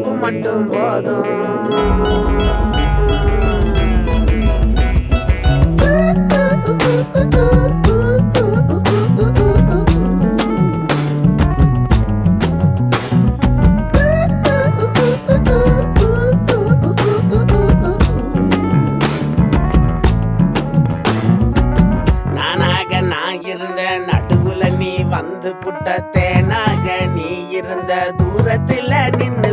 நட்பு மட்டும் போதும். நடுவுல நீ வந்து புட்ட தேனாக நீ இருந்த தூரத்துல நின்ன